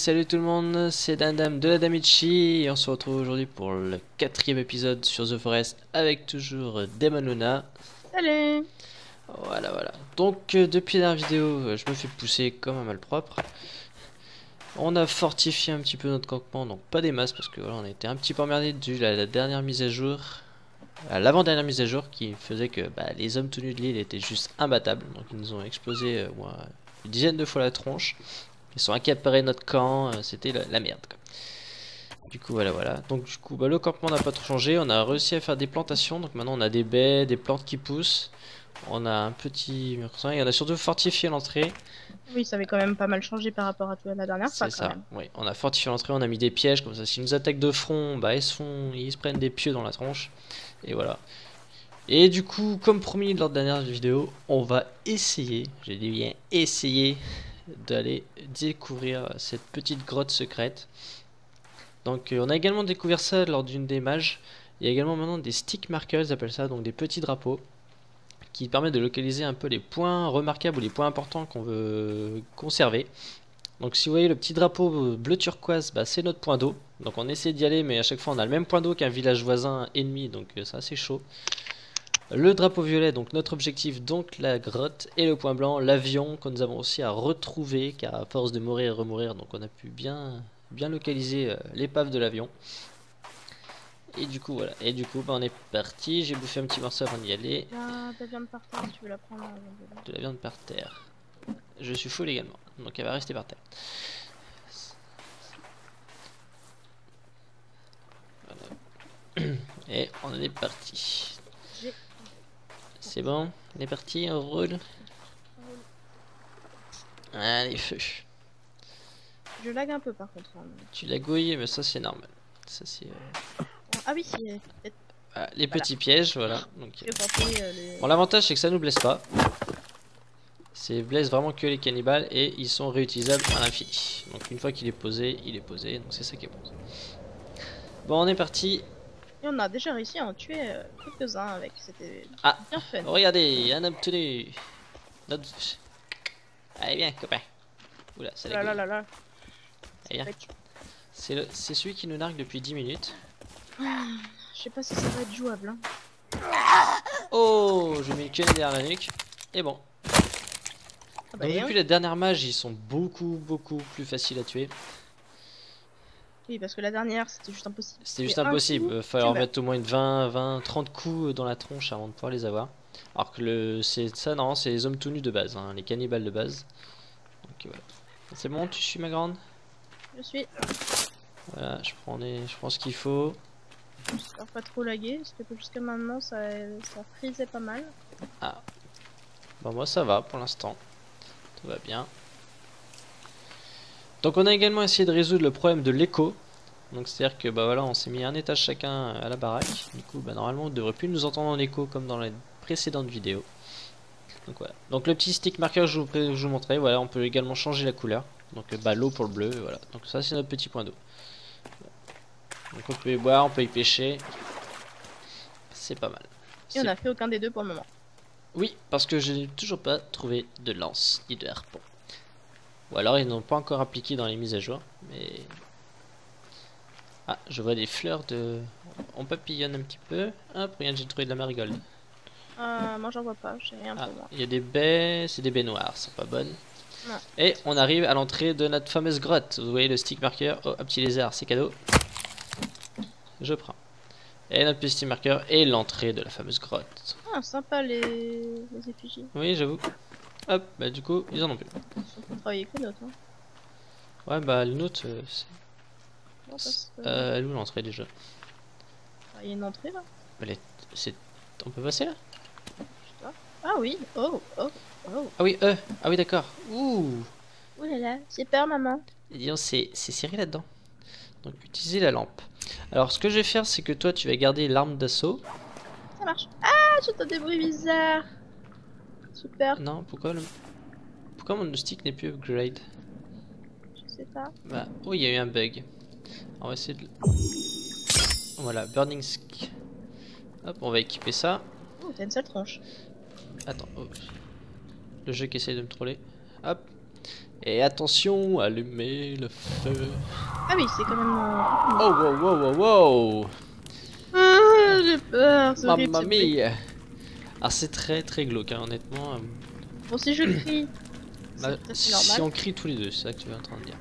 salut tout le monde, c'est Dandam de la Damichi et on se retrouve aujourd'hui pour le 4e épisode sur The Forest avec toujours Demon Luna. Salut. Voilà. Donc depuis la dernière vidéo, je me fais pousser comme un malpropre. On a fortifié un petit peu notre campement, donc pas des masses parce que voilà, on a été un petit peu emmerdé dû à la dernière mise à jour, à l'avant-dernière mise à jour qui faisait que les hommes tout nus de l'île étaient juste imbattables. Donc ils nous ont explosé une dizaine de fois la tronche. Ils sont accaparés notre camp, c'était la merde quoi. Du coup voilà. Donc du coup le campement n'a pas trop changé, on a réussi à faire des plantations, donc maintenant on a des baies, des plantes qui poussent. On a un petit mur et on a surtout fortifié l'entrée. Oui, ça avait quand même pas mal changé par rapport à la dernière fois. C'est ça, oui. On a fortifié l'entrée, on a mis des pièges, comme ça s'ils nous attaquent de front, ils se prennent des pieux dans la tronche. Et voilà. Et du coup, comme promis lors de la dernière vidéo, on va essayer, j'ai dit bien essayer, d'aller découvrir cette petite grotte secrète. Donc on a également découvert ça lors d'une des mages. Il y a également maintenant des stick markers, ils appellent ça, donc des petits drapeaux qui permettent de localiser un peu les points remarquables ou les points importants qu'on veut conserver. Donc si vous voyez le petit drapeau bleu turquoise, c'est notre point d'eau. Donc on essaie d'y aller, mais à chaque fois on a le même point d'eau qu'un village voisin ennemi, donc c'est assez chaud. Le drapeau violet, donc notre objectif, donc la grotte, et le point blanc, l'avion que nous avons aussi à retrouver, car à force de mourir et remourir, donc on a pu bien localiser l'épave de l'avion. Et du coup voilà, on est parti, j'ai bouffé un petit morceau avant d'y aller. Ah, ta viande par terre, tu veux la prendre De la viande par terre. Je suis full également, donc elle va rester par terre. Voilà. Et on est parti. C'est bon, on est parti, on roule. Allez, feu. Je lag un peu par contre. Tu lagouilles, mais ça c'est normal. Ça c'est. Ah oui, les petits pièges, voilà. Donc, les... Bon, l'avantage c'est que ça nous blesse pas. C'est blesse vraiment que les cannibales et ils sont réutilisables à l'infini. Donc une fois qu'il est posé, il est posé. Donc c'est ça qui est bon. Bon, on est parti. Et on a déjà réussi à en tuer quelques-uns avec. C'était bien fun. Regardez, un obtenu. Notre... Allez, viens, copain. Oula, ça là. C'est celui qui nous nargue depuis 10 minutes. Je sais pas si ça va être jouable. Hein. Oh, je mets une queue derrière la nuque. Et bon. Donc, depuis la dernière mage, ils sont beaucoup plus faciles à tuer. Oui, parce que la dernière, c'était juste impossible. C'était juste impossible. Il fallait en mettre au moins 30 coups dans la tronche avant de pouvoir les avoir. Alors que c'est ça, non, c'est les hommes tout nus de base, hein, les cannibales de base. Donc voilà. C'est bon, tu suis ma grande? Je suis. Voilà, je prends ce qu'il faut. J'espère pas trop laguer, parce que jusqu'à maintenant, ça frisait pas mal. Ah. Bon, moi ça va pour l'instant. Tout va bien. Donc on a également essayé de résoudre le problème de l'écho. Donc c'est à dire que voilà, on s'est mis un étage chacun à la baraque. Du coup normalement on devrait plus nous entendre en écho comme dans les précédentes vidéos. Donc voilà. Donc le petit stick marqueur que je vous montrais, voilà, on peut également changer la couleur. Donc l'eau pour le bleu, voilà. Donc ça c'est notre petit point d'eau. Donc on peut y boire, on peut y pêcher. C'est pas mal. Et on a fait aucun des deux pour le moment. Oui, parce que je n'ai toujours pas trouvé de lance ni de harpon. Ou alors ils n'ont pas encore appliqué dans les mises à jour. Mais... Ah, je vois des fleurs de... On papillonne un petit peu. Hop, regarde, j'ai trouvé de la marigold. Moi j'en vois pas, j'ai rien pour moi. Il y a des baies, c'est des baies noires, c'est pas bonnes. Non. Et on arrive à l'entrée de notre fameuse grotte. Vous voyez le stick marker. Oh, un petit lézard, c'est cadeau. Je prends. Et notre petit marker et l'entrée de la fameuse grotte. Ah, sympa les effigies. Oui, j'avoue. Hop, du coup, ils en ont plus. Ils ont travaillé que d'autres. Hein. Ouais, le nôtre, c'est... elle est où l'entrée déjà? Il y a une entrée là. On peut passer là? Ah oui, oh. Ah oui, d'accord. Ouh là là, j'ai peur maman. Et disons, c'est serré là-dedans. Donc utilisez la lampe. Alors ce que je vais faire, c'est que toi tu vas garder l'arme d'assaut. Ça marche. Ah, j'entends des bruits bizarres. Super. Non, pourquoi mon stick n'est plus upgrade? Je sais pas. Oh, il y a eu un bug. On va essayer de... Voilà, burning stick. Hop, on va équiper ça. Oh, t'as une seule tronche. Attends, le jeu qui essaye de me troller. Hop. Et attention, allumez le feu. Ah oui, c'est quand même... Oh, wow, wow, wow, wow. Ah, j'ai peur, c'est horrible. Mamma ce bruit. mia. Alors c'est très glauque, hein, honnêtement. Bon, si je crie, Bah, c'est normal. si on crie tous les deux, c'est ça que tu es en train de dire.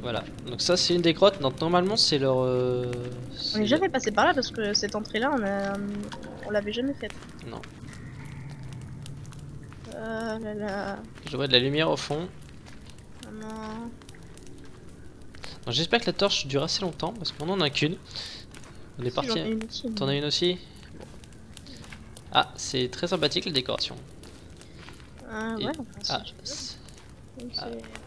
Voilà, donc ça c'est une des grottes. Donc, normalement c'est leur... On n'est jamais passé par là parce que cette entrée-là, on l'avait jamais faite. Non. Ah là là. Je vois de la lumière au fond. Ah non. Donc, j'espère que la torche dure assez longtemps parce qu'on en a qu'une. On est Si, parti. j'en ai une aussi, T'en as une aussi? Bon. Ah, c'est très sympathique la décoration. Ah Et- ouais, enfin, si Ah, tu veux. c'est-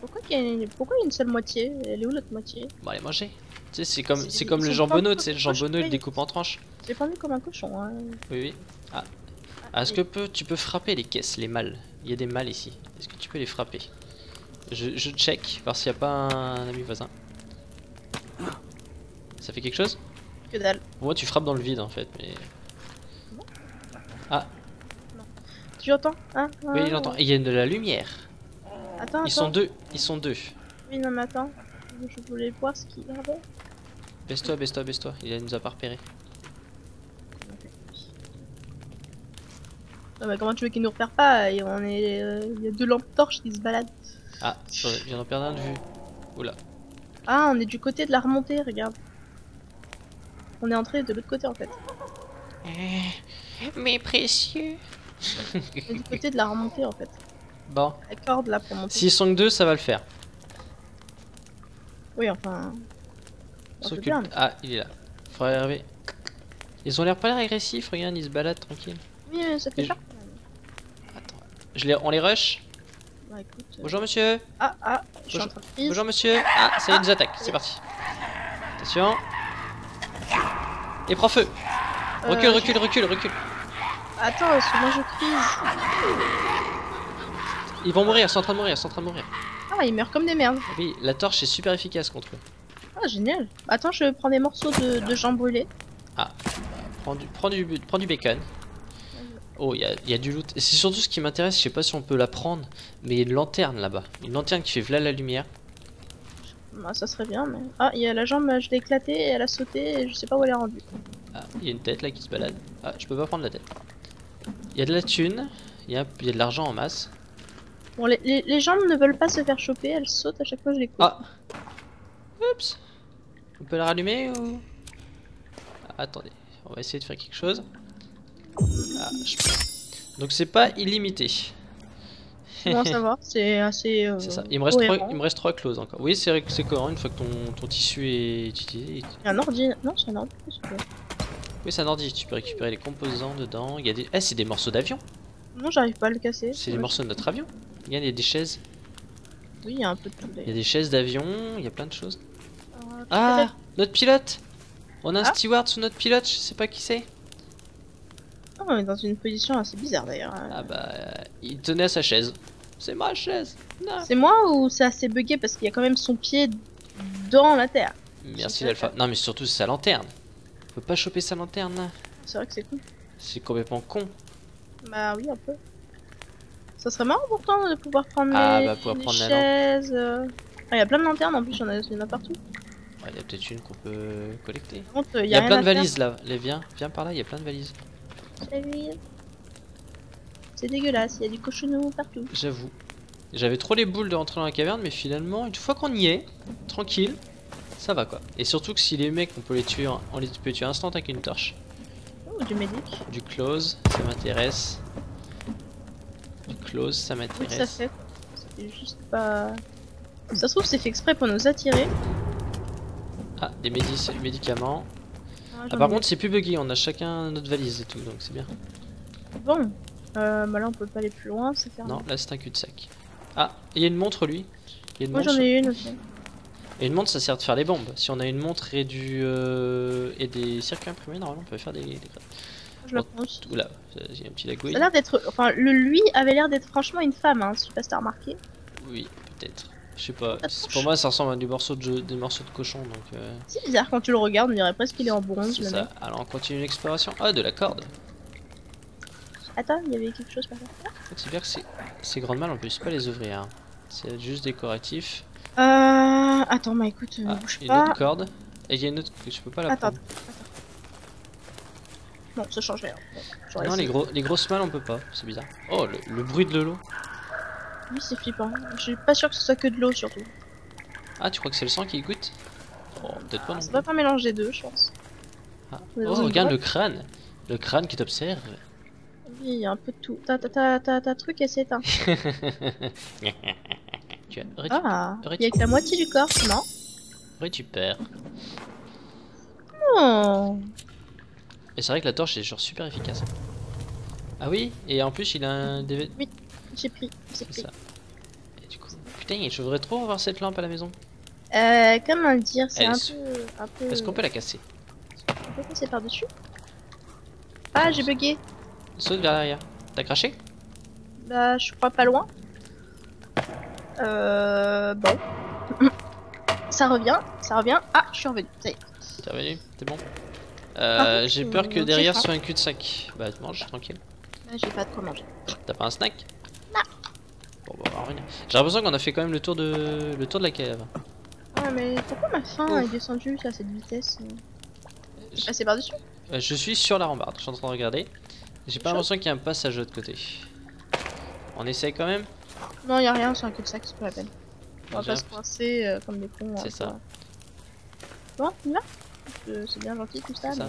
Pourquoi il y a une seule moitié? Elle est où l'autre moitié? bon, allez manger. Tu sais, C'est- c'est comme ils le sont jambonneau, pas tu sais, le proches, jambonneau il le ouais. découpe en tranches. J'ai pendu comme un cochon. Hein. Oui, oui. Ah. Ah, est-ce que tu peux frapper les caisses, les malles? Il y a des malles ici. Est-ce que tu peux les frapper? Je check, voir s'il n'y a pas un ami voisin. Ça fait quelque chose? Que dalle. Pour moi, tu frappes dans le vide en fait, mais. Ah, Tu entends? Hein? oui, Ah, j'entends. Et il y a de la lumière. Attends, Ils sont deux. Ils sont deux. Oui, non, mais attends. Je voulais voir ce qu'il y avait. Baisse-toi, baisse-toi, baisse-toi. Il nous a pas repéré. Ah bah, comment tu veux qu'il nous repère pas? Et il y a deux lampes torches qui se baladent. Ah, je viens d'en perdre un de vue. Oula. Ah, on est du côté de la remontée, regarde. On est entré de l'autre côté en fait. Mes précieux. On est du côté de la remontée en fait. Bon, La corde là pour monter. s'ils sont que deux, ça va le faire. Oui, enfin. On Sauf peut que... bien, mais- Ah, il est là. Faudrait arriver. Ils ont l'air pas l'air agressifs, regarde, ils se baladent tranquille. Oui, mais ça fait Mais peur. Attends, on les rush. Bah écoute. Bonjour monsieur. Ah, je suis en Bonjour. train de freeze. Bonjour monsieur. Ah, ça y est, ils nous attaquent. C'est parti. Attention. Et prends feu. Recule, Euh, recule, recule, recule. Attends, parce que moi je freeze. Ils vont mourir, ils sont en train de mourir, ils sont en train de mourir. Ah, ils meurent comme des merdes. Oui, la torche est super efficace contre eux. Ah, génial. Attends, je prends des morceaux de jambes brûlées. Prends du bacon. Oh, il y a du loot. Et c'est surtout ce qui m'intéresse, je sais pas si on peut la prendre, mais il y a une lanterne là-bas. Une lanterne qui fait v'là la lumière. Bah, ça serait bien, mais. Ah, il y a la jambe, je l'ai éclatée et elle a sauté et je sais pas où elle est rendue. Ah, il y a une tête là qui se balade. Ah, je peux pas prendre la tête. Il y a de la thune, il y a de l'argent en masse. Bon, les jambes ne veulent pas se faire choper, elles sautent à chaque fois que je les coupe. Ah. Oups. On peut la rallumer ou... Ah, attendez, on va essayer de faire quelque chose. Ah, donc c'est pas illimité. Comment savoir? C'est assez. C'est ça. Il cohérent. me reste 3 clauses encore. Oui, c'est vrai que c'est cohérent une fois que ton tissu est utilisé. Il y a un ordi. Non, c'est un ordi. Oui, c'est un ordi. Tu peux récupérer les composants dedans. Il y a des... Eh, c'est des morceaux d'avion. Non, j'arrive pas à le casser. C'est des morceaux de notre avion. Regarde, il y a des chaises. Oui, il y a un peu de tout. Il y a des chaises d'avion. Il y a plein de choses. Tu Ah, notre pilote. On a un Ah. steward sous notre pilote. Je sais pas qui c'est. Oh, on est dans une position assez bizarre d'ailleurs. Ah bah, il tenait à sa chaise. C'est ma chaise. Non. C'est moi ou c'est assez bugué parce qu'il y a quand même son pied dans la terre? Merci C'est l'alpha. Non mais surtout c'est sa lanterne. On peut pas choper sa lanterne là. C'est vrai que c'est cool. C'est complètement con. Bah oui, un peu. Ça serait marrant pourtant de pouvoir prendre Ah, les, bah, pouvoir les prendre la chaises. Ah, il y a plein de lanternes en plus, il y en a partout. Ouais, il y a peut-être une qu'on peut collecter. Par contre, Il y a rien plein à de faire. valises là. Viens par là, il y a plein de valises. C'est dégueulasse, il y a du cochonou partout. J'avoue. J'avais trop les boules de rentrer dans la caverne, mais finalement, une fois qu'on y est, tranquille, ça va quoi. Et surtout que si les mecs, on peut les tuer, on les peut tuer instant avec une torche. Oh, du médic. Du close, ça m'intéresse. Du close, ça Oui, ça m'intéresse. fait. C'est juste pas. Ça se trouve, c'est fait exprès pour nous attirer. Ah, des médicaments. Ah, Ah, j'en par ai- contre, c'est plus buggy, on a chacun notre valise et tout, donc c'est bien. Bon. Bah là, on peut pas aller plus loin, c'est fermé. Non, là c'est un cul-de-sac. Ah, il y a une montre lui. Il y a une Moi, montre. j'en ai une aussi. Et une montre, ça sert de faire des bombes. Si on a une montre et et des circuits imprimés, normalement on peut faire des... Je la Bon, prends aussi. Oula, il y a un petit lagouille. Ça a l'air d'être. Enfin, lui avait l'air d'être franchement une femme, hein. Je sais pas si t'as remarqué. Oui, peut-être. Je sais pas. Pas de Pour moi, ça ressemble à des morceaux des morceaux de cochon, donc C'est bizarre quand tu le regardes, on dirait presque qu'il est en bronze. c'est le ça. mec. Alors on continue l'exploration. Ah, de la corde. Attends, il y avait quelque chose par là. C'est bien que ces grandes malles, on peut juste pas les ouvrir. Hein. C'est juste décoratif. Attends, bah écoute, bouge Une pas. autre corde. Et il y a une autre que je peux pas la Attends, prendre. non, ça change rien. Bon, j'aurais Non, essayé. les grosses malles on peut pas, c'est bizarre. Oh, le bruit de l'eau. Oui, c'est flippant. Je suis pas sûr que ce soit que de l'eau surtout. Ah, tu crois que c'est le sang qui goûte? Oh, peut-être pas non Ça plus. doit pas mélanger deux, je pense. Ah. On est Oh, dans une regarde grotte. le crâne. Le crâne qui t'observe. Oui, il y a un peu de tout. Ta truc, elle s'est éteinte. Tu as Ah, il y a que la moitié du corps, non? récupère. Oh. Et c'est vrai que la torche est genre super efficace. Ah oui, et en plus il a un DVD. Oui, j'ai pris, j'ai C'est pris. ça. Et du coup, putain, je voudrais trop avoir cette lampe à la maison. Comment le dire, c'est Elle un est peu... Est-ce qu'on peut la casser? On peut passer par-dessus? Ah, j'ai bugué. Saute vers l'arrière. T'as craché? Bah, je crois pas loin. Bon. Ça revient, ça revient. Ah, je suis revenu, ça y est. T'es revenu? T'es bon? contre, J'ai peur que j'ai derrière faim. soit un cul-de-sac. Bah, mange tranquille. Là, j'ai pas de quoi manger. T'as pas un snack? Non. Bon, bah, on va revenir. J'ai l'impression qu'on a fait quand même le tour de la cave. Ouais, mais pourquoi ma faim Ouf. est descendue à cette vitesse? Je, J'ai passé par-dessus. je suis sur la rambarde, je suis en train de regarder. J'ai pas Chaud. l'impression qu'il y a un passage de l'autre côté. On essaye quand même? Non, y a rien, c'est un cul-de-sac, c'est pas la peine. On va J'ai pas un- se coincer comme des cons. C'est ça. Bon, on y va. C'est bien gentil tout ça. C'est ça.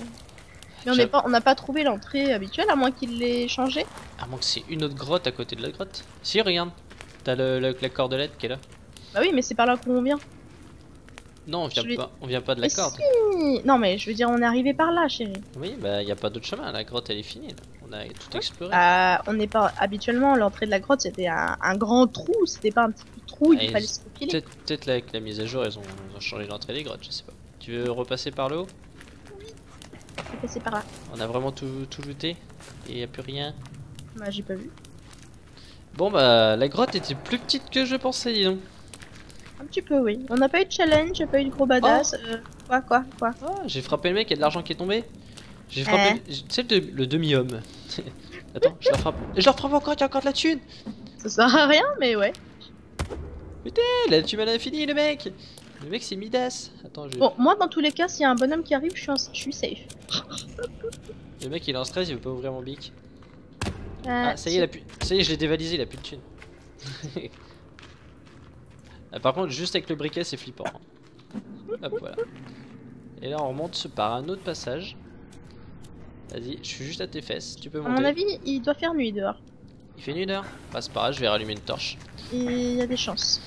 Mais J'ai- on n'a pas trouvé l'entrée habituelle, à moins qu'il l'ait changé. À moins que c'est une autre grotte à côté de la grotte. Si, regarde. T'as la cordelette qui est là. Bah oui, mais c'est par là qu'on vient. Non, Je on vient pas de la Mais corde. si. Non, mais je veux dire, on est arrivé par là, chérie. Oui, bah y a pas d'autre chemin. La grotte elle est finie. Là. On a tout exploré. On n'est pas habituellement l'entrée de la grotte, c'était un grand trou, c'était pas un petit peu de trou, il Ah, fallait se faufiler. Peut-être là, avec la mise à jour, ils ont changé l'entrée des grottes, je sais pas. Tu veux repasser par le haut? On est passé par là. On a vraiment tout looté et y a plus rien. Bah, j'ai pas vu. Bon bah la grotte était plus petite que je pensais, dis donc. Un petit peu, oui. On n'a pas eu de challenge, j'ai pas eu de gros badass. Quoi? Ah, j'ai frappé le mec, il y a de l'argent qui est tombé. J'ai frappé. Tu sais le demi-homme. Attends, je le frappe encore, il y a encore de la thune. Ça sert à rien, mais ouais. Eh, la thune à l'infini, le mec. Le mec c'est Midas. Attends, Bon, moi, dans tous les cas, s'il y a un bonhomme qui arrive, je suis safe. Le mec il est en stress, il veut pas ouvrir mon bic. Euh, Ah, ça y est, ça y est, je l'ai dévalisé, il a plus de thune. Ah, par contre, juste avec le briquet, c'est flippant. Hop, voilà. Et là, on remonte par un autre passage. Vas-y, je suis juste à tes fesses, tu peux À monter. mon avis, il doit faire nuit dehors. Il fait une heure. Bah, c'est pas grave, je vais rallumer une torche. Et il y a des chances.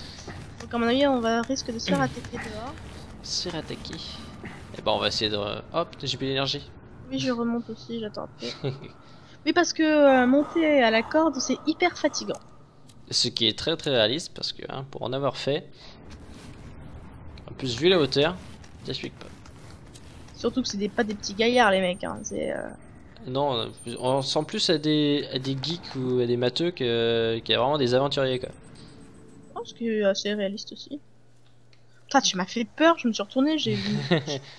Donc, à mon avis, on va risque de se faire attaquer dehors. Se attaquer. Et bah, on va essayer de. Hop, j'ai plus d'énergie. Oui, je remonte aussi, j'attends un peu. Oui, parce que monter à la corde, c'est hyper fatigant. Ce qui est très très réaliste parce que hein, pour en avoir fait. En plus, vu la hauteur, j'explique pas. Surtout que c'est pas des petits gaillards, les mecs. Hein. Non, on sent plus à des geeks ou à des matheux qu'à vraiment des aventuriers quoi. Je pense que c'est assez réaliste aussi. Putain, tu m'as fait peur, je me suis retournée, j'ai vu.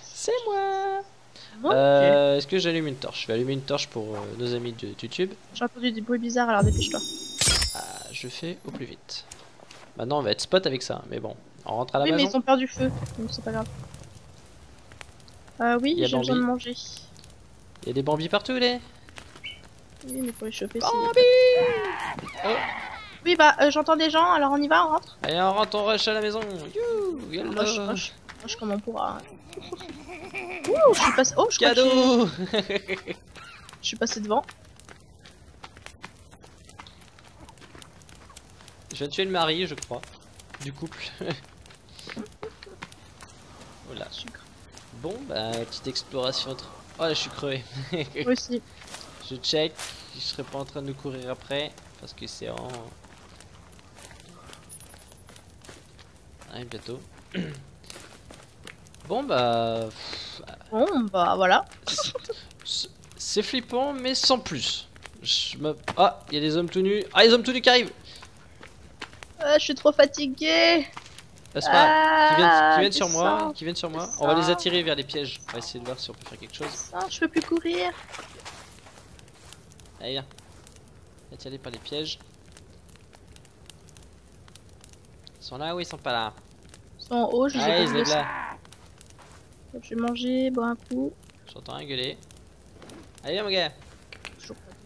C'est moi. Bon, Est-ce que j'allume une torche? Je vais allumer une torche pour nos amis de YouTube. j'ai entendu des bruits bizarres, alors dépêche-toi. Ah, je fais au plus vite. Maintenant on va être spot avec ça, mais bon, on rentre à la Oui, mais maison. ils ont perdu feu, donc c'est pas grave. Oui, Il y a j'ai besoin de Bambi. manger. Il y a des bambis partout les. Oui, mais pour les choper, Bambi. Oh. Oui, bah, j'entends des gens, alors on y va, on rentre. Allez, on rentre, on rush à la maison. You, yellow. Rush comme on pourra. Ouh, je suis passé. Oh, je crois que Cadeau. je suis passé devant. Je viens de tuer le mari, je crois, du couple. Voilà. Sucre. Bon, bah, petite exploration. Oh là, je suis crevé. Moi aussi. Je check, je serai pas en train de courir après, parce que c'est en... Ouais, bientôt. Bon, bah... Bon, bah voilà. C'est flippant, mais sans plus. Ah, il y a des hommes tout nus. Ah, les hommes tout nus qui arrivent. Je suis trop fatiguée. Ah, c'est pas grave. Qui viennent sur moi, descends, qui viennent sur moi. descends. On va les attirer vers les pièges. On va essayer de voir si on peut faire quelque chose. Ah, je peux plus courir. Allez, viens. Attiré par les pièges. Ils sont là ou ils sont pas là? Ils sont en haut, je les ai Allez, pas ils vus. sont là. Je vais manger, boire un coup. J'entends un gueuler. Allez, viens, mon gars. Toujours pas vu.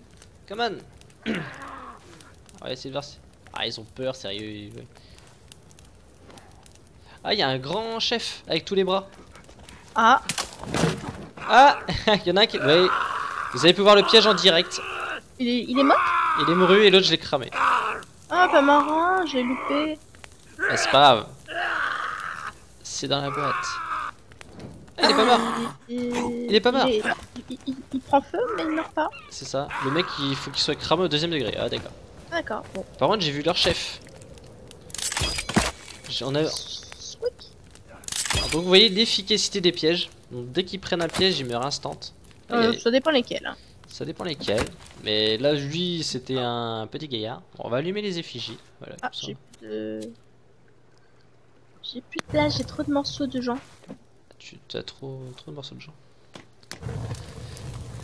Come on. On va essayer de voir si... Ah, ils ont peur, sérieux. Ah, il y a un grand chef avec tous les bras. Ah, Ah, il y en a un qui... Ouais. Vous avez pu voir le piège en direct. il est mort? Il est mouru et l'autre, je l'ai cramé. Ah, pas marrant, j'ai loupé. Ah, c'est pas grave. C'est dans la boîte. Ah, il est pas mort. Il est pas mort. Il prend feu, mais il meurt pas. C'est ça. Le mec, il faut qu'il soit cramé au 2e degré. Ah, d'accord. Ah, d'accord, bon. Par contre, j'ai vu leur chef. On a... Squeak. Donc, vous voyez l'efficacité des pièges. Donc, dès qu'ils prennent un piège, ils meurent instant. Ah, Ça dépend lesquels. Hein. Ça dépend lesquels. Mais là, lui, c'était un petit gaillard. Bon, on va allumer les effigies. Voilà, Ah, comme ça. j'ai plus de... J'ai plus de place, j'ai trop de morceaux de gens. Tu as trop de morceaux de gens.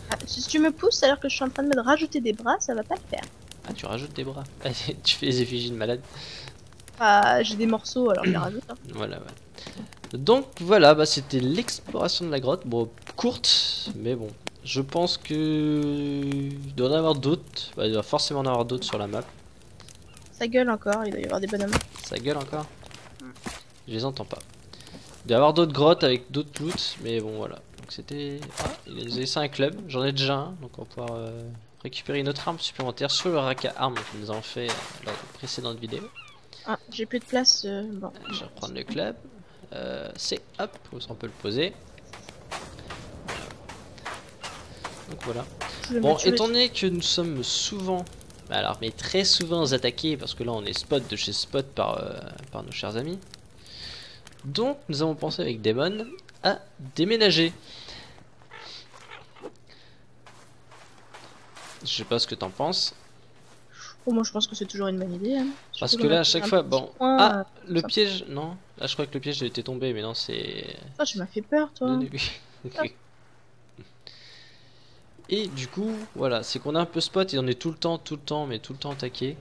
Ah, si tu me pousses alors que je suis en train de me rajouter des bras, ça va pas le faire. Ah, tu rajoutes des bras. Tu fais les effigies de malade. Ah, j'ai des morceaux alors je les rajoute. Hein. Voilà, ouais. Donc voilà, bah, c'était l'exploration de la grotte. Bon, courte, mais bon. Je pense que il doit y en avoir d'autres. Bah, il doit forcément en avoir d'autres sur la map. Ça gueule encore, il doit y avoir des bonhommes. Ça gueule encore. Je les entends pas. Il doit y avoir d'autres grottes avec d'autres loots, mais bon voilà. Donc c'était... Ah, il nous a laissé un club, j'en ai déjà un, donc on va pouvoir récupérer une autre arme supplémentaire sur le rack à armes que nous avons fait lors de précédentes vidéos. Ah, j'ai plus de place. Bon. Je vais reprendre le club. C'est hop, on peut le poser. Donc voilà. Bon, étant donné que nous sommes souvent, alors mais très souvent attaqués, parce que là on est spot de chez spot par nos chers amis. Donc nous avons pensé avec Demon à déménager. Je sais pas ce que t'en penses. Oh, moi je pense que c'est toujours une bonne idée. Hein. Parce Surtout que dans là à un chaque petit fois, bon... coin, Ah, le ça. piège, non. Là je crois que le piège était tombé, mais non c'est... Ah, tu m'as fait peur toi. Et du coup, voilà, c'est qu'on a un peu spot et on est tout le temps attaqué.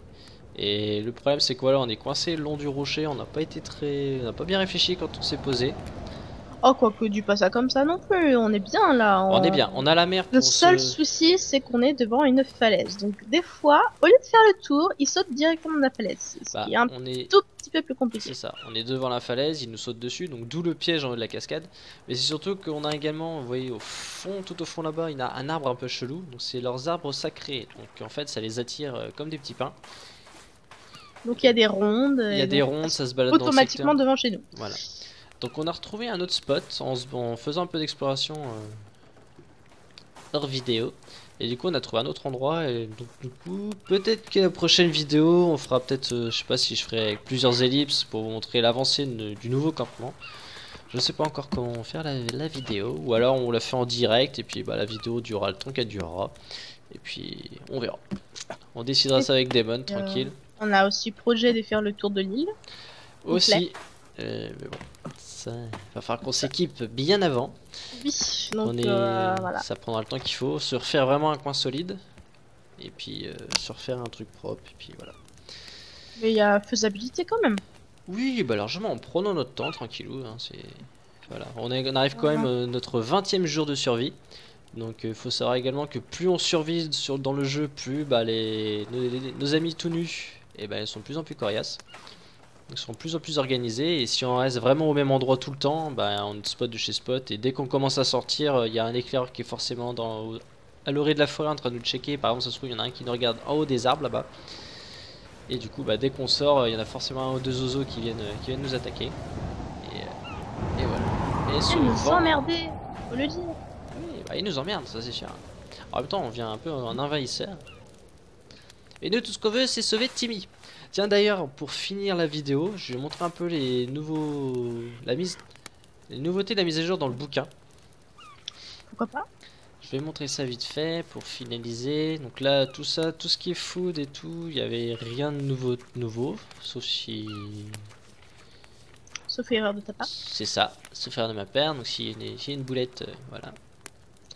Et le problème c'est que voilà, on est coincé le long du rocher, on n'a pas bien réfléchi quand on s'est posé. Oh, quoique dis pas ça comme ça non plus, on est bien là. On est bien, on a la mer pour Le seul se... souci c'est qu'on est devant une falaise. Donc des fois, au lieu de faire le tour, il saute directement dans la falaise. Ce qui est un on est... tout petit peu plus compliqué. C'est ça, on est devant la falaise, il nous saute dessus, donc d'où le piège en haut de la cascade. Mais c'est surtout qu'on a également, vous voyez au fond, tout au fond là-bas, il y a un arbre un peu chelou. Donc c'est leurs arbres sacrés, donc en fait ça les attire comme des petits pains. Donc il y a des rondes. Il y a des rondes, ça se balade dans le secteur. Automatiquement devant chez nous. Voilà. Donc on a retrouvé un autre spot en faisant un peu d'exploration hors vidéo. Et du coup on a trouvé un autre endroit et donc du coup peut-être que la prochaine vidéo on fera peut-être, je sais pas si je ferai avec plusieurs ellipses pour vous montrer l'avancée du nouveau campement. Je sais pas encore comment faire la vidéo, ou alors on la fait en direct et puis bah, la vidéo durera le temps qu'elle durera. Et puis on verra. On décidera ça avec Demon, tranquille. On a aussi projet de faire le tour de l'île. Aussi, mais bon, ça va falloir qu'on s'équipe bien avant. Oui, donc voilà. Ça prendra le temps qu'il faut. Se refaire vraiment un coin solide. Et puis se refaire un truc propre. Et puis voilà. Mais il y a faisabilité quand même. Oui, bah largement en prenant notre temps, tranquillou. Hein, voilà. On arrive quand même notre 20e jour de survie. Donc il faut savoir également que plus on survit dans le jeu, plus bah, nos amis tout nus, et bah, ils sont de plus en plus coriaces. Ils sont de plus en plus organisés, et si on reste vraiment au même endroit tout le temps, bah, on spot de chez spot, et dès qu'on commence à sortir, il y a un éclaireur qui est forcément à l'orée de la forêt en train de nous checker. Par exemple, ça se trouve, il y en a un qui nous regarde en haut des arbres là-bas. Et du coup, bah, dès qu'on sort, il y en a forcément un ou deux oiseaux qui viennent nous attaquer. Et voilà. Et Ils nous emmerder, faut le dire. Oui, bah, ils nous emmerdent, ça c'est sûr. En même temps, on vient un peu en envahisseur. Et nous, tout ce qu'on veut, c'est sauver Timmy. Tiens, d'ailleurs, pour finir la vidéo, je vais montrer un peu les nouveautés de la mise à jour dans le bouquin. Pourquoi pas? Je vais montrer ça vite fait pour finaliser. Donc là, tout ça, tout ce qui est food et tout, il n'y avait rien de nouveau, sauf si... Sauf erreur de ta part. C'est ça, sauf erreur de ma part. Donc s'il y a une boulette, voilà.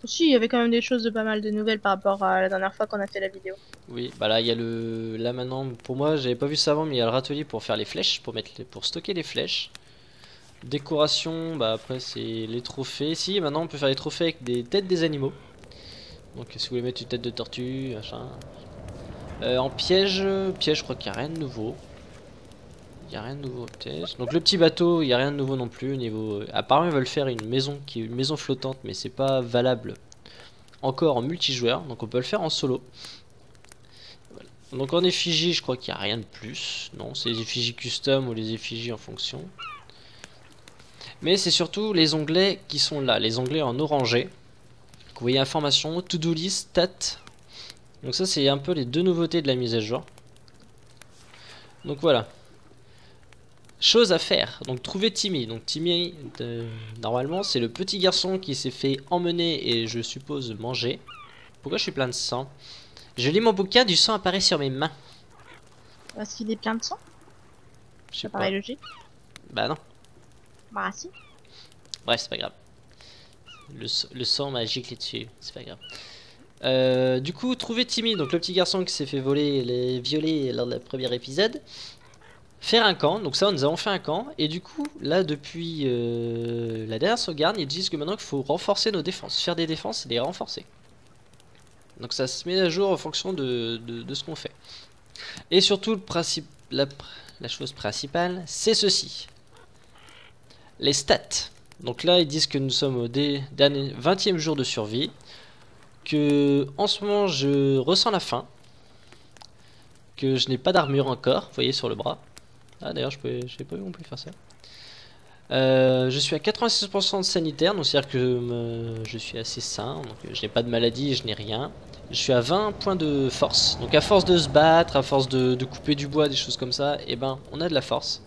Si, il y avait quand même des choses de pas mal de nouvelles par rapport à la dernière fois qu'on a fait la vidéo. Oui, bah là il y a le. Là maintenant, pour moi, j'avais pas vu ça avant, mais il y a le râtelier pour faire les flèches, pour stocker les flèches. Décoration, bah après c'est les trophées. Si, maintenant on peut faire les trophées avec des têtes des animaux. Donc si vous voulez mettre une tête de tortue, machin. En piège, je crois qu'il n'y a rien de nouveau. Il n'y a rien de nouveau au piège. Donc le petit bateau, il n'y a rien de nouveau non plus au niveau. Apparemment ils veulent faire une maison qui est une maison flottante, mais c'est pas valable encore en multijoueur. Donc on peut le faire en solo. Voilà. Donc en effigie, je crois qu'il n'y a rien de plus. Non, c'est les effigies custom ou les effigies en fonction. Mais c'est surtout les onglets qui sont là, les onglets en orangé. Vous voyez information, to-do list, stat. Donc ça c'est un peu les deux nouveautés de la mise à jour. Donc voilà. Chose à faire, donc trouver Timmy. Donc Timmy, normalement c'est le petit garçon qui s'est fait emmener et je suppose manger. Pourquoi je suis plein de sang? Je lis mon bouquin, du sang apparaît sur mes mains. Parce qu'il est plein de sang. Je sais Ça pas. paraît logique. Bah non. Bah si. Bref, c'est pas grave. Le sang m'a giclé dessus, c'est pas grave. Du coup, trouver Timmy, donc le petit garçon qui s'est fait violer lors de premier épisode. Faire un camp, donc ça nous avons fait un camp. Et du coup, là depuis la dernière sauvegarde, ils disent que maintenant qu'il faut renforcer nos défenses. Faire des défenses et les renforcer. Donc ça se met à jour en fonction de ce qu'on fait. Et surtout, le principe, la chose principale, c'est ceci. Les stats. Donc là, ils disent que nous sommes au dernier 20e jour de survie. Que en ce moment, je ressens la faim. Que je n'ai pas d'armure encore, vous voyez sur le bras. Ah d'ailleurs, je n'ai pas vu non plus faire ça. Je suis à 86% de sanitaire, donc c'est-à-dire que je suis assez sain. Donc je n'ai pas de maladie et je n'ai rien. Je suis à 20 points de force. Donc à force de se battre, à force de couper du bois, des choses comme ça, et ben on a de la force.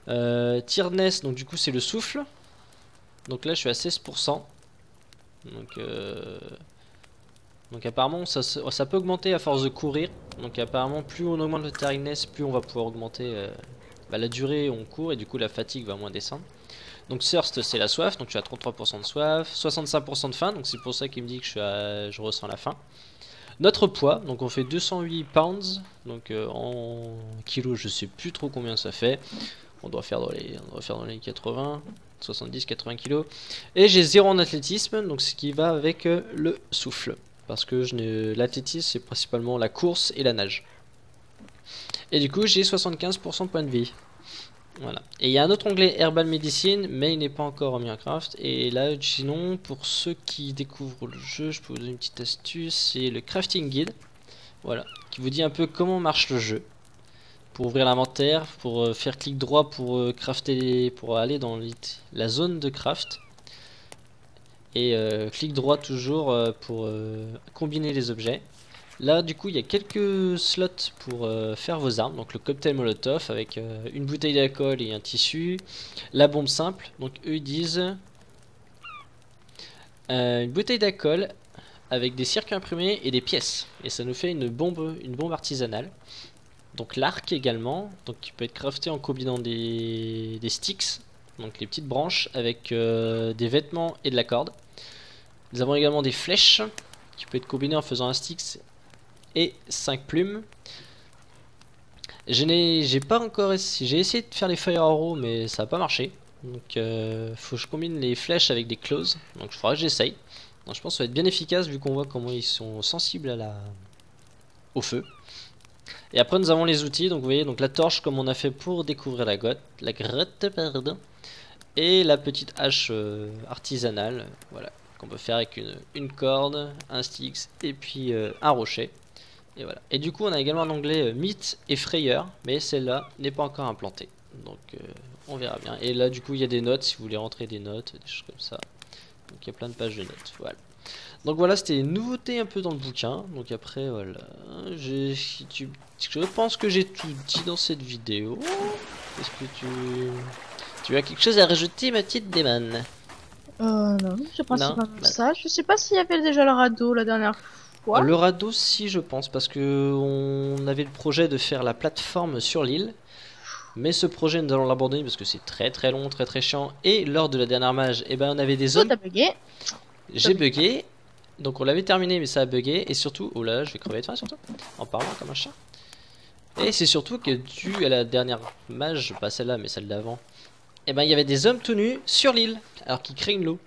Tiredness, donc du coup c'est le souffle. Donc là je suis à 16%. Donc apparemment ça peut augmenter à force de courir. Donc apparemment plus on augmente le tiredness, plus on va pouvoir augmenter la durée où on court et du coup la fatigue va moins descendre. Donc thirst c'est la soif, donc je suis à 33% de soif, 65% de faim, donc c'est pour ça qu'il me dit que je ressens la faim. Notre poids, donc on fait 208 pounds, donc en kilos je sais plus trop combien ça fait. On doit faire dans les 80, 70, 80 kilos. Et j'ai 0 en athlétisme, donc ce qui va avec le souffle. Parce que l'athlétisme c'est principalement la course et la nage. Et du coup j'ai 75% de points de vie. Voilà. Et il y a un autre onglet Herbal Medicine, mais il n'est pas encore en Minecraft. Et là, sinon, pour ceux qui découvrent le jeu, je peux vous donner une petite astuce. C'est le Crafting Guide. Voilà. Qui vous dit un peu comment marche le jeu. Pour ouvrir l'inventaire, pour faire clic droit pour crafter, pour aller dans la zone de craft. Et clic droit toujours pour combiner les objets. Là du coup il y a quelques slots pour faire vos armes. Donc le cocktail molotov avec une bouteille d'alcool et un tissu. La bombe simple, donc eux ils disent une bouteille d'alcool avec des circuits imprimés et des pièces. Et ça nous fait une bombe artisanale. Donc l'arc également, donc qui peut être crafté en combinant des sticks, donc les petites branches avec des vêtements et de la corde. Nous avons également des flèches qui peut être combinées en faisant un stick et 5 plumes. J'ai pas encore j'ai essayé de faire les fire arrows mais ça n'a pas marché. Donc faut que je combine les flèches avec des claws. Donc il faudra que j'essaye. Donc je pense que ça va être bien efficace vu qu'on voit comment ils sont sensibles au feu. Et après nous avons les outils, donc vous voyez donc la torche comme on a fait pour découvrir la grotte pardon. Et la petite hache artisanale, voilà, qu'on peut faire avec une corde, un stick et puis un rocher. Et voilà. Et du coup on a également un onglet mythe et frayeur, mais celle-là n'est pas encore implantée. Donc on verra bien. Et là du coup il y a des notes si vous voulez rentrer des notes, des choses comme ça. Donc il y a plein de pages de notes, voilà. Donc voilà, c'était une nouveauté un peu dans le bouquin. Donc après voilà, je pense que j'ai tout dit dans cette vidéo. Est-ce que tu as quelque chose à rajouter, ma petite Déman? Non, c'est principalement ça. Je sais pas s'il y avait déjà le radeau la dernière fois. Le radeau, si je pense, parce que on avait le projet de faire la plateforme sur l'île. Mais ce projet nous allons l'abandonner parce que c'est très long, très chiant. Et lors de la dernière mage, eh ben, on avait des zones. j'ai bugué. Donc on l'avait terminé mais ça a bugué. Et surtout, oh là je vais crever de faim surtout. En parlant comme un chat. Et c'est surtout que dû à la dernière mage, pas celle-là mais celle d'avant, et ben il y avait des hommes tout nus sur l'île. Alors qu'ils créent une l'eau.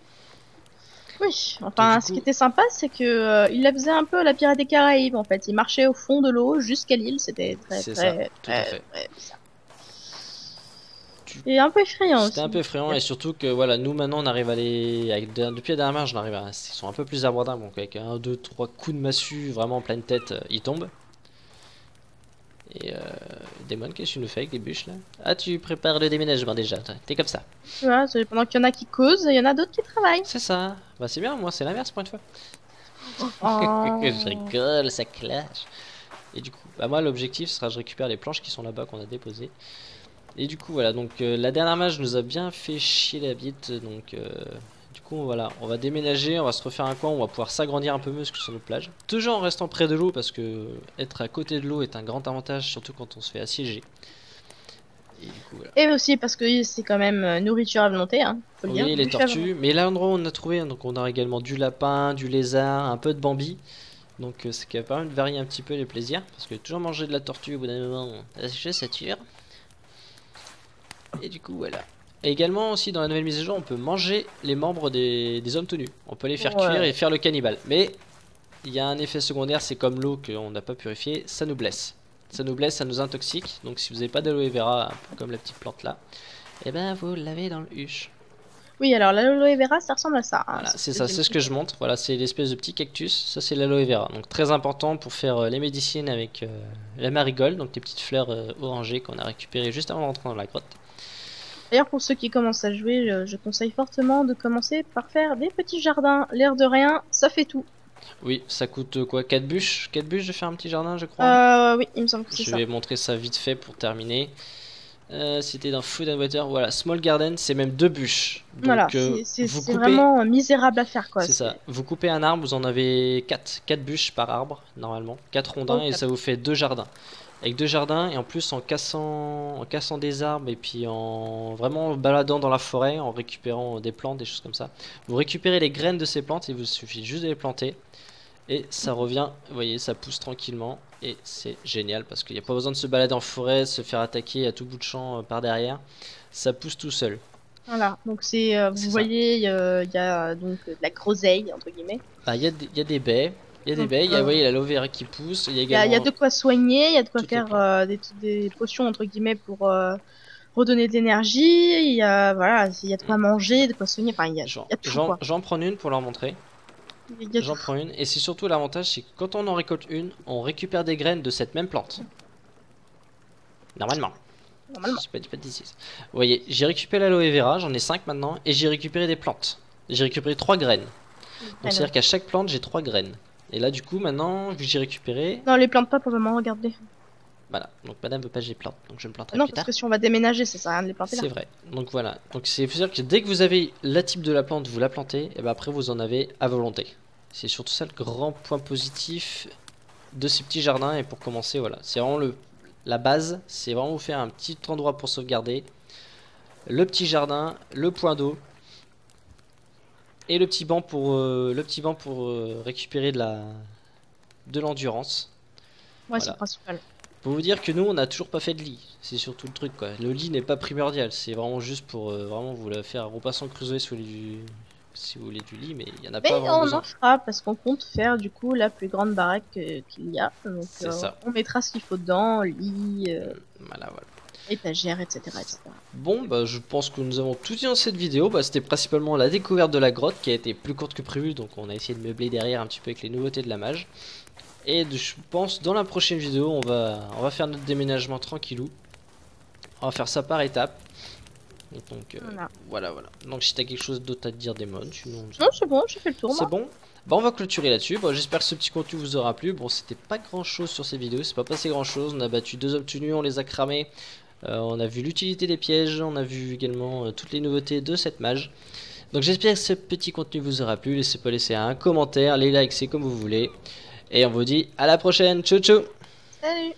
Oui, enfin, Donc, ce du qui coup, était sympa, c'est que il la faisait un peu à la Pirate des Caraïbes, en fait. Il marchait au fond de l'eau jusqu'à l'île, c'était très, c'est ça, très, tout à très, fait. très bizarre. Tu- Et un peu effrayant C'était aussi. un peu effrayant et surtout que voilà, nous maintenant on arrive à les. Depuis la dernière marche, on arrive à. Ils sont un peu plus abordables, donc avec un, deux, trois coups de massue vraiment en pleine tête, ils tombent. Et Damon, qu'est-ce que tu nous fais avec les bûches là? Ah, tu prépares le déménagement déjà, t'es comme ça. Tu vois, pendant qu'il y en a qui causent, il y en a d'autres qui travaillent. C'est ça, bah c'est bien, moi c'est l'inverse pour une fois. Oh. Je rigole, ça clash. Et du coup, bah moi l'objectif sera je récupère les planches qui sont là-bas qu'on a déposées. Et du coup voilà, donc la dernière mage nous a bien fait chier la bite, donc du coup voilà, on va déménager, on va se refaire un coin, on va pouvoir s'agrandir un peu mieux sur notre plage. Toujours en restant près de l'eau parce que être à côté de l'eau est un grand avantage, surtout quand on se fait assiéger. Et du coup voilà. Et aussi parce que c'est quand même nourriture à volonté, hein, faut le dire. Oui, les Bûche à volonté. tortues, mais là l'endroit où on a trouvé, hein, donc on a également du lapin, du lézard, un peu de bambi. Donc c'est qui va permettre de varier un petit peu les plaisirs, parce que toujours manger de la tortue au bout d'un moment, ça sature. Et du coup voilà. Et également aussi dans la nouvelle mise à jour, on peut manger les membres des hommes tout nus. On peut les faire cuire et faire le cannibale. Mais il y a un effet secondaire, c'est comme l'eau qu'on n'a pas purifiée, ça nous blesse. Ça nous blesse, ça nous intoxique. Donc si vous n'avez pas d'aloe vera, un peu comme la petite plante là, et ben vous l'avez dans le huche. Oui, alors l'aloe vera, ça ressemble à ça. Hein. Voilà, c'est ça, c'est ce que je montre. Voilà, c'est l'espèce de petit cactus. Ça, c'est l'aloe vera. Donc très important pour faire les médecines avec la marigold, donc les petites fleurs orangées qu'on a récupérées juste avant d'entrer dans la grotte. D'ailleurs, pour ceux qui commencent à jouer, je conseille fortement de commencer par faire des petits jardins. L'air de rien, ça fait tout. Oui, ça coûte quoi? 4 bûches? 4 bûches de faire un petit jardin, je crois. Oui, il me semble que c'est Je ça. vais montrer ça vite fait pour terminer. C'était dans Food and Water. Voilà, Small Garden, c'est même 2 bûches. Donc Voilà, vous c'est coupez. vraiment misérable à faire, quoi. C'est ça. Vous coupez un arbre, vous en avez 4 bûches par arbre, normalement. 4 rondins, Oh, et ça vous fait 2 jardins. Avec 2 jardins, et en plus en cassant des arbres, et puis en vraiment baladant dans la forêt, en récupérant des plantes, des choses comme ça. Vous récupérez les graines de ces plantes, et il vous suffit juste de les planter. Et ça revient, vous voyez, ça pousse tranquillement. Et c'est génial, parce qu'il n'y a pas besoin de se balader en forêt, se faire attaquer à tout bout de champ par derrière. Ça pousse tout seul. Voilà, donc vous C'est ça. voyez, il y a donc de la groseille, entre guillemets. Ah, il y a des baies. Il y a des baies, il y a, vous voyez, l'aloe vera qui pousse. Il y a Il y a également de quoi soigner, il y a de quoi toutes les faire des potions, entre guillemets, pour redonner de l'énergie. Il y a, voilà, il y a de quoi manger, de quoi soigner. Enfin, il y a tout, quoi. J'en prends une pour leur montrer. Il y a J'en tout. prends une. Et c'est surtout l'avantage, c'est que quand on en récolte une, on récupère des graines de cette même plante. Normalement. Normalement. Je pas de bêtises. Vous voyez, j'ai récupéré l'aloe vera, j'en ai 5 maintenant, et j'ai récupéré des plantes. J'ai récupéré 3 graines. Donc c'est-à-dire qu'à chaque plante, j'ai 3 graines. Et là, du coup, maintenant, vu que j'ai récupéré... Non, les plante pas pour le moment, regardez. Voilà, donc madame veut pas que je les plante, donc je me planterai Non, plus parce tard. que si on va déménager, ça sert à rien de les planter là. C'est vrai, donc voilà. Donc c'est faut dire que dès que vous avez la type de la plante, vous la plantez, et ben après vous en avez à volonté. C'est surtout ça le grand point positif de ces petits jardins. Et pour commencer, voilà, c'est vraiment la base, c'est vraiment vous faire un petit endroit pour sauvegarder, le petit jardin, le point d'eau et le petit banc pour récupérer de l'endurance. Ouais, c'est Voilà. le principal. Pour vous dire que nous on n'a toujours pas fait de lit, c'est surtout le truc quoi. Le lit n'est pas primordial, c'est vraiment juste pour vraiment vous la faire repassant creuser si vous voulez du lit, mais il y en a Mais pas vraiment on besoin. en fera parce qu'on compte faire du coup la plus grande baraque qu'il y a. Donc C'est ça. on mettra ce qu'il faut dedans, lit, Voilà, voilà. étagère, etc., etc. Bon, bah je pense que nous avons tout dit dans cette vidéo. Bah, c'était principalement la découverte de la grotte qui a été plus courte que prévu, donc on a essayé de meubler derrière un petit peu avec les nouveautés de la mage. Et je pense dans la prochaine vidéo, on va faire notre déménagement tranquillou. On va faire ça par étapes. Donc voilà. Donc si t'as quelque chose d'autre à te dire, Damon, sinon... Non, c'est bon, j'ai fait le tour. C'est moi. bon. Bah on va clôturer là-dessus. Bon, j'espère que ce petit contenu vous aura plu. Bon, c'était pas grand-chose sur ces vidéos, c'est pas passé grand-chose. On a battu 2 hommes tout nus, on les a cramés. On a vu l'utilité des pièges, on a vu également toutes les nouveautés de cette mage. Donc j'espère que ce petit contenu vous aura plu. Laissez pas laisser un commentaire, les likes c'est comme vous voulez. Et on vous dit à la prochaine. Ciao ciao. Salut!